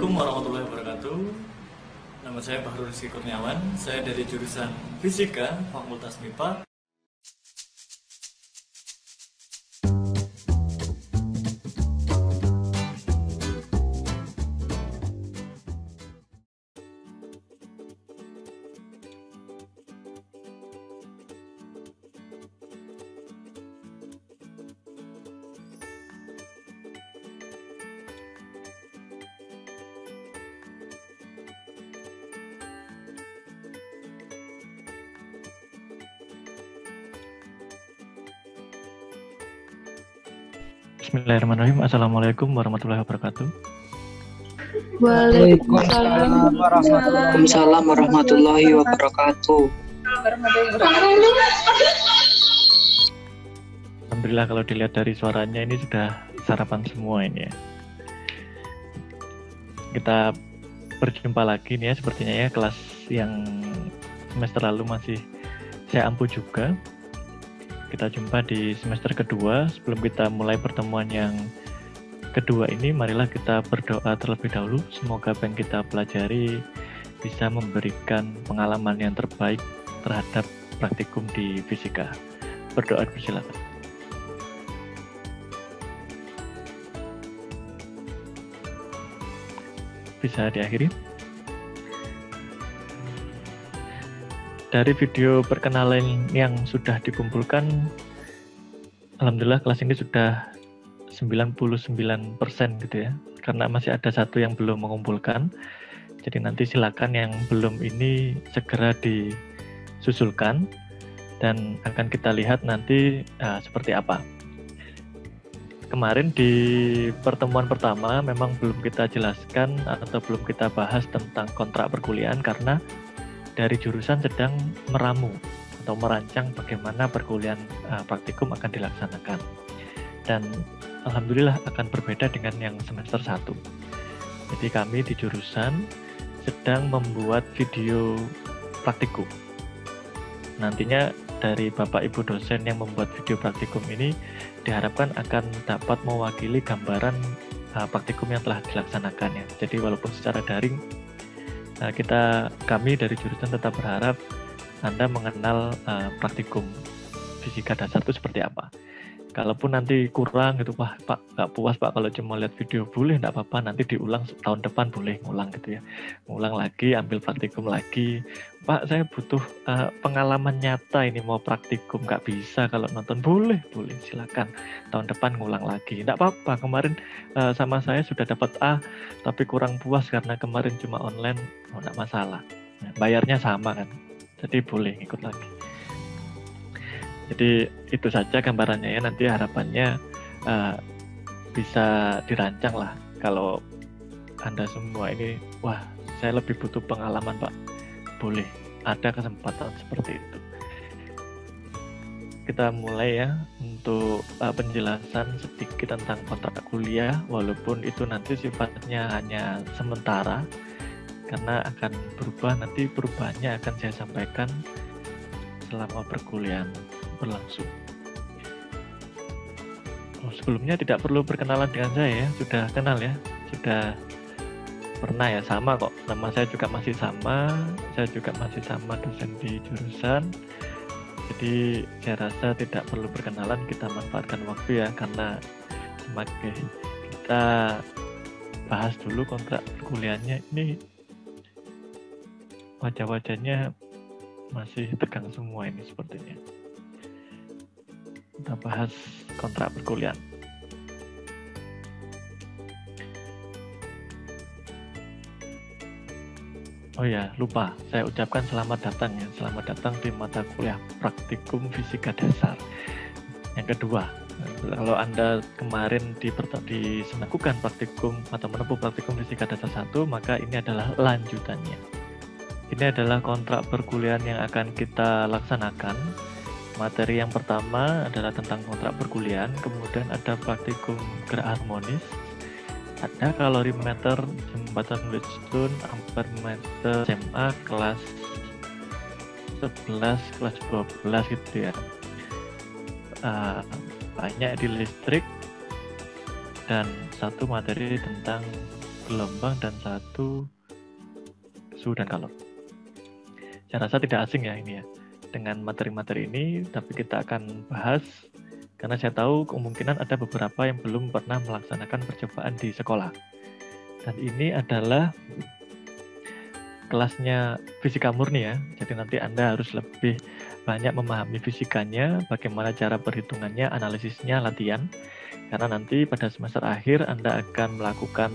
Assalamualaikum warahmatullahi wabarakatuh. Nama saya Bahrul Rizky Kurniawan. Saya dari jurusan Fisika, Fakultas MIPA. Bismillahirrahmanirrahim. Assalamualaikum warahmatullahi wabarakatuh. Waalaikumsalam warahmatullahi wabarakatuh. Alhamdulillah kalau dilihat dari suaranya ini sudah sarapan semua ini ya. Kita berjumpa lagi nih ya, sepertinya ya, kelas yang semester lalu masih saya ampuh juga. Kita jumpa di semester kedua. Sebelum kita mulai pertemuan yang kedua ini, marilah kita berdoa terlebih dahulu. Semoga apa yang kita pelajari bisa memberikan pengalaman yang terbaik terhadap praktikum di fisika. Berdoa, persilakan. Bisa diakhiri. Dari video perkenalan yang sudah dikumpulkan, alhamdulillah kelas ini sudah 99% gitu ya. Karena masih ada satu yang belum mengumpulkan. Jadi nanti silakan yang belum ini segera disusulkan dan akan kita lihat nanti seperti apa. Kemarin di pertemuan pertama memang belum kita jelaskan atau belum kita bahas tentang kontrak perkuliahan karena dari jurusan sedang meramu atau merancang bagaimana perkuliahan praktikum akan dilaksanakan. Dan alhamdulillah akan berbeda dengan yang semester 1. Jadi kami di jurusan sedang membuat video praktikum. Nantinya dari Bapak Ibu dosen yang membuat video praktikum ini diharapkan akan dapat mewakili gambaran praktikum yang telah dilaksanakan ya. Jadi walaupun secara daring, kami dari jurusan tetap berharap Anda mengenal praktikum fisika dasar itu seperti apa. Kalaupun nanti kurang gitu, wah Pak nggak puas Pak kalau cuma lihat video, boleh nggak apa-apa, nanti diulang tahun depan boleh ngulang gitu ya. Ngulang lagi, ambil praktikum lagi. Pak saya butuh pengalaman nyata ini mau praktikum, nggak bisa kalau nonton, boleh silakan tahun depan ngulang lagi. Nggak apa-apa, kemarin sama saya sudah dapat A tapi kurang puas karena kemarin cuma online, nggak masalah. Nah, bayarnya sama kan, jadi boleh ikut lagi. Jadi itu saja gambarannya ya, nanti harapannya bisa dirancang lah. Kalau Anda semua ini, wah saya lebih butuh pengalaman Pak, boleh, ada kesempatan seperti itu. Kita mulai ya untuk penjelasan sedikit tentang kontrak kuliah, walaupun itu nanti sifatnya hanya sementara, karena akan berubah, nanti perubahannya akan saya sampaikan selama perkuliahan berlangsung. Sebelumnya tidak perlu berkenalan dengan saya ya, sudah kenal ya, sudah pernah ya, sama kok, nama saya juga masih sama, saya juga masih sama dosen di jurusan. Jadi saya rasa tidak perlu berkenalan, kita manfaatkan waktu ya, karena semakin kita bahas dulu kontrak perkuliahannya, ini wajah-wajahnya masih tegang semua ini sepertinya. Kita bahas kontrak perkuliahan. Oh ya, lupa, saya ucapkan selamat datang ya. Selamat datang di mata kuliah praktikum fisika dasar yang kedua. Kalau Anda kemarin melakukan praktikum atau menempuh praktikum fisika dasar 1, maka ini adalah lanjutannya. Ini adalah kontrak perkuliahan yang akan kita laksanakan. Materi yang pertama adalah tentang kontrak perkuliahan, kemudian ada praktikum gerak harmonis, ada kalorimeter, jembatan Wheatstone, ampermeter, SMA kelas 11, kelas 12 gitu ya. Banyak di listrik, dan satu materi tentang gelombang, dan satu suhu dan kalor. Saya rasa tidak asing ya ini ya dengan materi-materi ini, tapi kita akan bahas karena saya tahu kemungkinan ada beberapa yang belum pernah melaksanakan percobaan di sekolah. Dan ini adalah kelasnya fisika murni ya, jadi nanti Anda harus lebih banyak memahami fisikanya, bagaimana cara perhitungannya, analisisnya, latihan. Karena nanti pada semester akhir Anda akan melakukan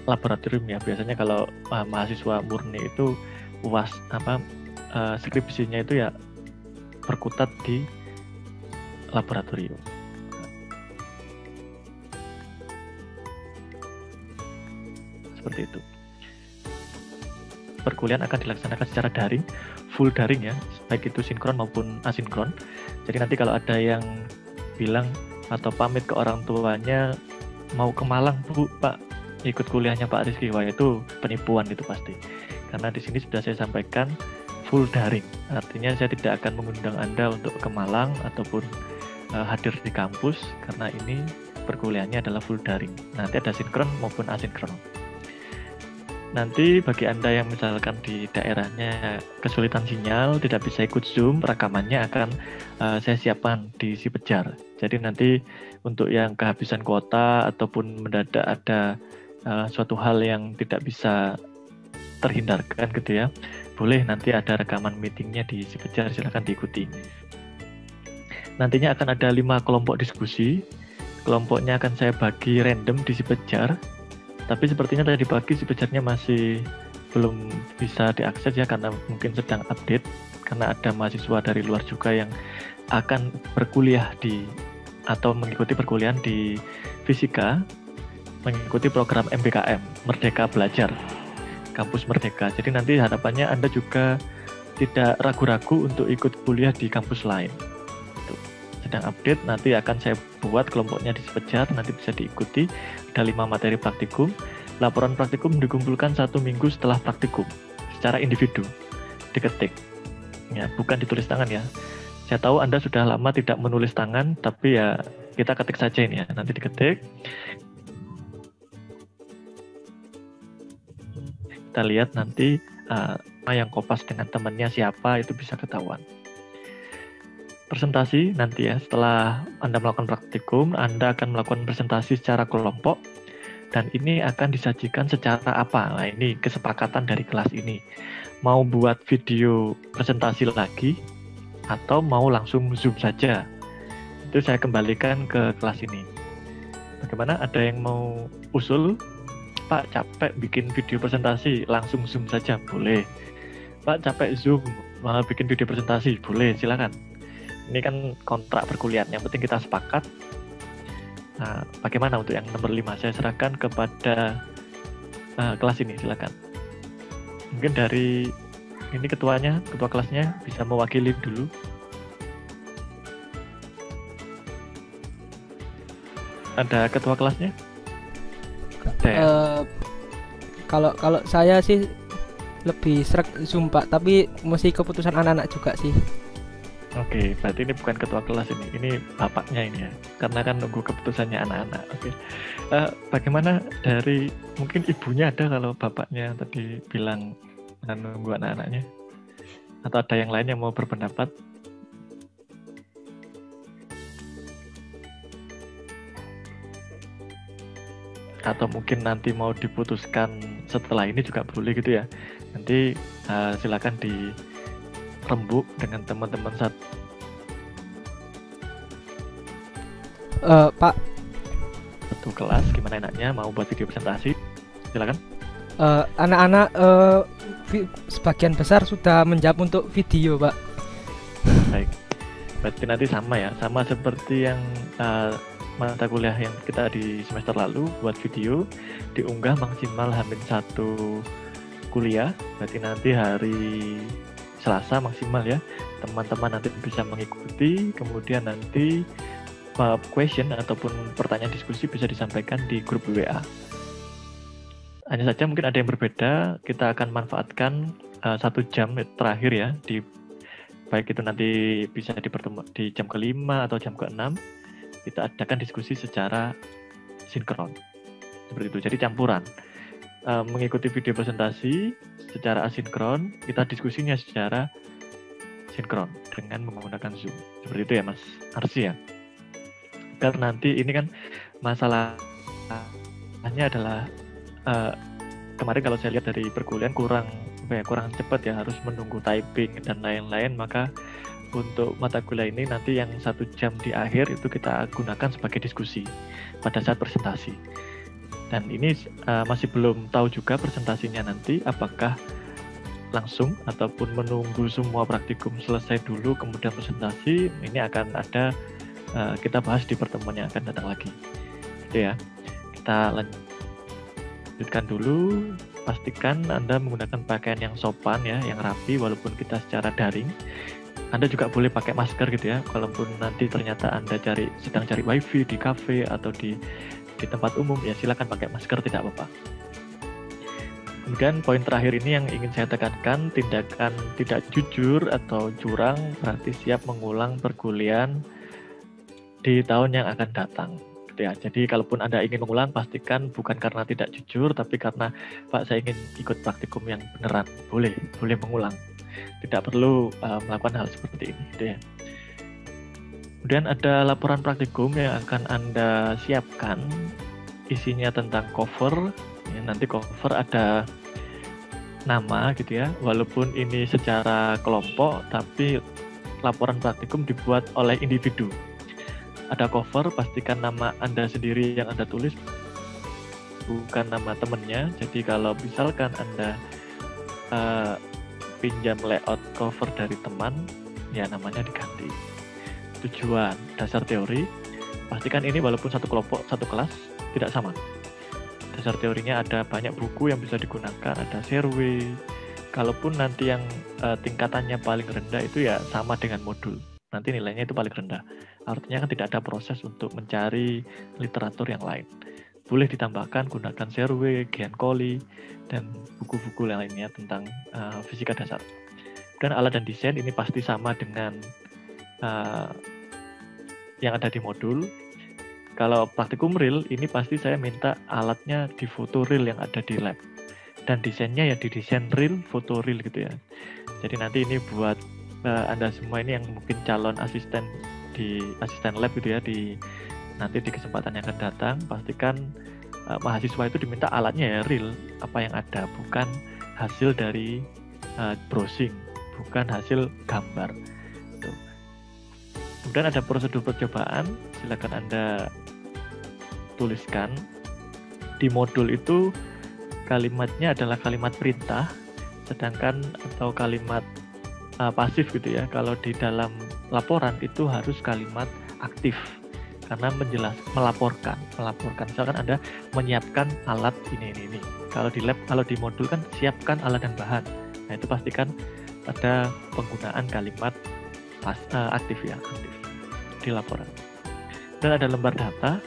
laboratorium ya. Biasanya kalau mahasiswa murni itu skripsinya itu ya berkutat di laboratorium. Seperti itu. Perkuliahan akan dilaksanakan secara daring, full daring ya, baik itu sinkron maupun asinkron. Jadi nanti kalau ada yang bilang atau pamit ke orang tuanya mau ke Malang, Bu, Pak, ikut kuliahnya Pak Rizky, wah itu penipuan itu pasti. Karena di sini sudah saya sampaikan full daring. Artinya saya tidak akan mengundang Anda untuk ke Malang ataupun hadir di kampus karena ini perkuliahannya adalah full daring. Nanti ada sinkron maupun asinkron. Nanti bagi Anda yang misalkan di daerahnya kesulitan sinyal, tidak bisa ikut Zoom, rekamannya akan saya siapkan di Si Pejar. Jadi nanti untuk yang kehabisan kuota ataupun mendadak ada suatu hal yang tidak bisa terhindarkan gitu ya, boleh nanti ada rekaman meetingnya di Si Pejar, silakan diikuti. Nantinya akan ada 5 kelompok diskusi. Kelompoknya akan saya bagi random di Si Pejar. Tapi sepertinya tadi pagi Si Pejarnya masih belum bisa diakses ya, karena mungkin sedang update. Karena ada mahasiswa dari luar juga yang akan berkuliah atau mengikuti perkuliahan di fisika, mengikuti program MBKM, Merdeka Belajar, Kampus Merdeka. Jadi nanti harapannya Anda juga tidak ragu-ragu untuk ikut kuliah di kampus lain. Sedang update, nanti akan saya buat kelompoknya di Si Pejar, nanti bisa diikuti. Ada 5 materi praktikum. Laporan praktikum dikumpulkan 1 minggu setelah praktikum secara individu, diketik ya, bukan ditulis tangan ya. Saya tahu Anda sudah lama tidak menulis tangan, tapi ya kita ketik saja ini ya, nanti diketik. Kita lihat nanti yang kopas dengan temannya siapa, itu bisa ketahuan. Presentasi nanti ya, setelah Anda melakukan praktikum, Anda akan melakukan presentasi secara kelompok, dan ini akan disajikan secara apa? Nah, ini kesepakatan dari kelas ini. Mau buat video presentasi lagi, atau mau langsung Zoom saja? Itu saya kembalikan ke kelas ini. Bagaimana? Ada yang mau usul? Pak, capek bikin video presentasi, langsung Zoom saja? Boleh. Pak, capek Zoom, malah bikin video presentasi? Boleh, silakan. Ini kan kontrak perkuliahan, yang penting kita sepakat. Nah, bagaimana untuk yang nomor 5? Saya serahkan kepada kelas ini, silakan. Mungkin dari ini ketua kelasnya bisa mewakili dulu. Ada ketua kelasnya? Kalau saya sih lebih sreg Zoom Pak, tapi mesti keputusan anak-anak juga sih. Oke, berarti ini bukan ketua kelas ini bapaknya ini ya, karena kan nunggu keputusannya anak-anak. Oke, bagaimana dari mungkin ibunya ada, kalau bapaknya tadi bilang nunggu anak-anaknya, atau ada yang lain yang mau berpendapat? Atau mungkin nanti mau diputuskan setelah ini juga boleh gitu ya. Nanti silakan dirembuk dengan teman-teman Pak, satu kelas, gimana enaknya mau buat video presentasi? Silakan. Anak-anak sebagian besar sudah menjawab untuk video, Pak. Baik, berarti nanti sama ya, sama seperti yang mata kuliah yang kita di semester lalu, buat video diunggah maksimal H-1 kuliah. Berarti nanti hari Selasa maksimal ya, teman-teman nanti bisa mengikuti. Kemudian nanti question ataupun pertanyaan diskusi bisa disampaikan di grup WA. Hanya saja mungkin ada yang berbeda, kita akan manfaatkan 1 jam terakhir ya, baik itu nanti bisa di jam ke-5 atau jam ke-6, kita adakan diskusi secara sinkron. seperti itu. Jadi campuran. Mengikuti video presentasi secara asinkron, kita diskusinya secara sinkron dengan menggunakan Zoom. Seperti itu ya Mas Arsi ya. Karena nanti ini kan masalahnya adalah kemarin kalau saya lihat dari perkuliahan kurang cepat ya, harus menunggu typing dan lain-lain. Maka untuk mata kuliah ini nanti yang 1 jam di akhir itu kita gunakan sebagai diskusi pada saat presentasi. Dan ini masih belum tahu juga presentasinya nanti apakah langsung ataupun menunggu semua praktikum selesai dulu kemudian presentasi. Ini akan ada kita bahas di pertemuan yang akan datang lagi. Gitu ya. Kita lanjutkan dulu. Pastikan Anda menggunakan pakaian yang sopan ya, yang rapi walaupun kita secara daring. Anda juga boleh pakai masker gitu ya. Kalaupun nanti ternyata Anda sedang cari wifi di kafe atau di tempat umum, ya silakan pakai masker, tidak apa-apa. Kemudian poin terakhir ini yang ingin saya tekankan, tindakan tidak jujur atau curang berarti siap mengulang perkuliahan di tahun yang akan datang. Gitu ya. Jadi kalaupun Anda ingin mengulang, pastikan bukan karena tidak jujur, tapi karena Pak saya ingin ikut praktikum yang beneran. Boleh mengulang. Tidak perlu melakukan hal seperti ini. Gitu ya. Kemudian ada laporan praktikum yang akan Anda siapkan, isinya tentang cover. Ya, nanti cover ada nama gitu ya, walaupun ini secara kelompok, tapi laporan praktikum dibuat oleh individu. Ada cover, pastikan nama Anda sendiri yang Anda tulis, bukan nama temennya. Jadi kalau misalkan Anda pinjam layout cover dari teman, ya namanya diganti. Tujuan dasar teori, pastikan ini walaupun satu kelompok, satu kelas, tidak sama. Dasar teorinya ada banyak buku yang bisa digunakan, ada survei. Kalaupun nanti yang tingkatannya paling rendah itu ya sama dengan modul, nanti nilainya itu paling rendah. Artinya kan tidak ada proses untuk mencari literatur yang lain. Boleh ditambahkan gunakan survei, Giancoli, dan buku-buku lainnya tentang fisika dasar. Dan alat dan desain ini pasti sama dengan yang ada di modul. Kalau praktikum real, ini pasti saya minta alatnya di foto real yang ada di lab. Dan desainnya ya didesain real, foto real gitu ya. Jadi nanti ini buat Anda semua ini yang mungkin calon asisten lab gitu ya, nanti di kesempatan yang akan datang, pastikan mahasiswa itu diminta alatnya ya real, apa yang ada, bukan hasil dari browsing, bukan hasil gambar. Kemudian ada prosedur percobaan, silakan Anda tuliskan. Di modul itu kalimatnya adalah kalimat perintah, sedangkan atau kalimat pasif gitu ya. Kalau di dalam laporan itu harus kalimat aktif, karena melaporkan. Misalkan Anda menyiapkan alat ini. Kalau di lab, kalau di modul kan siapkan alat dan bahan. Nah itu pastikan ada penggunaan kalimat aktif di laporan. Dan ada lembar data,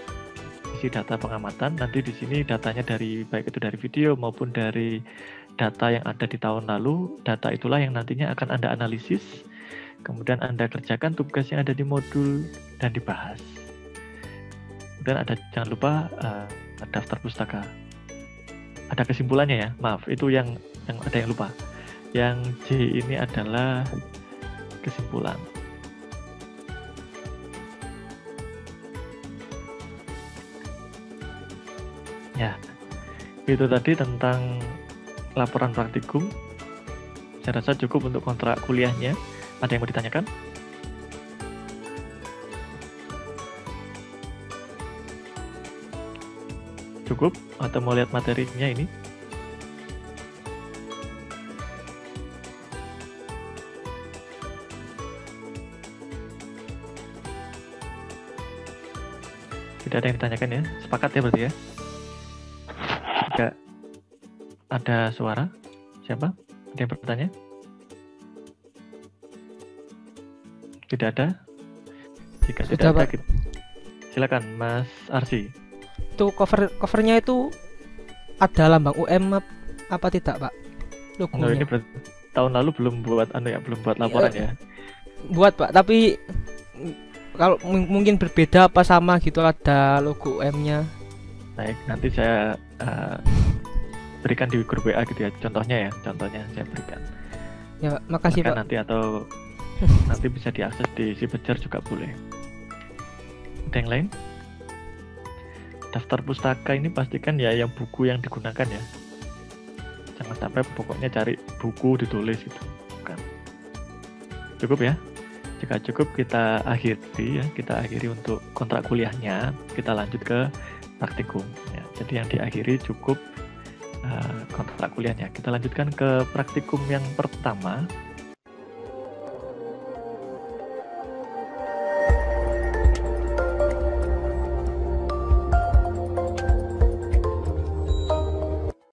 isi data pengamatan. Nanti di sini datanya baik itu dari video maupun dari data yang ada di tahun lalu. Data itulah yang nantinya akan Anda analisis, kemudian Anda kerjakan tugas yang ada di modul dan dibahas. Kemudian jangan lupa daftar pustaka. Ada kesimpulannya ya, maaf itu yang ada yang lupa. Yang J ini adalah kesimpulan. Ya, itu tadi tentang laporan praktikum. Saya rasa cukup untuk kontrak kuliahnya. Ada yang mau ditanyakan? Cukup? Atau mau lihat materinya ini? Tidak ada yang ditanyakan ya? Sepakat ya berarti ya? Jika ada suara, siapa? Ada yang bertanya? Tidak ada? Jika Sudah, tidak ada, Pak. Silakan Mas Arsi. Itu covernya itu ada lambang UM apa tidak, Pak? Logonya. Ini tahun lalu belum buat laporan ya? Buat, Pak, tapi kalau mungkin berbeda apa sama gitu, ada logo UM-nya. Baik, nanti saya berikan di grup WA gitu ya, contohnya saya berikan. Ya, makasih Maka Pak. nanti atau nanti bisa diakses di si Bejar juga boleh. Ada yang lain? Daftar pustaka ini pastikan ya yang buku yang digunakan ya. Jangan sampai pokoknya cari buku ditulis gitu. Bukan. Cukup ya? Jika cukup kita akhiri untuk kontrak kuliahnya. Kita lanjut ke praktikum ya. Jadi yang diakhiri cukup kontrak kuliahnya. Kita lanjutkan ke praktikum yang pertama.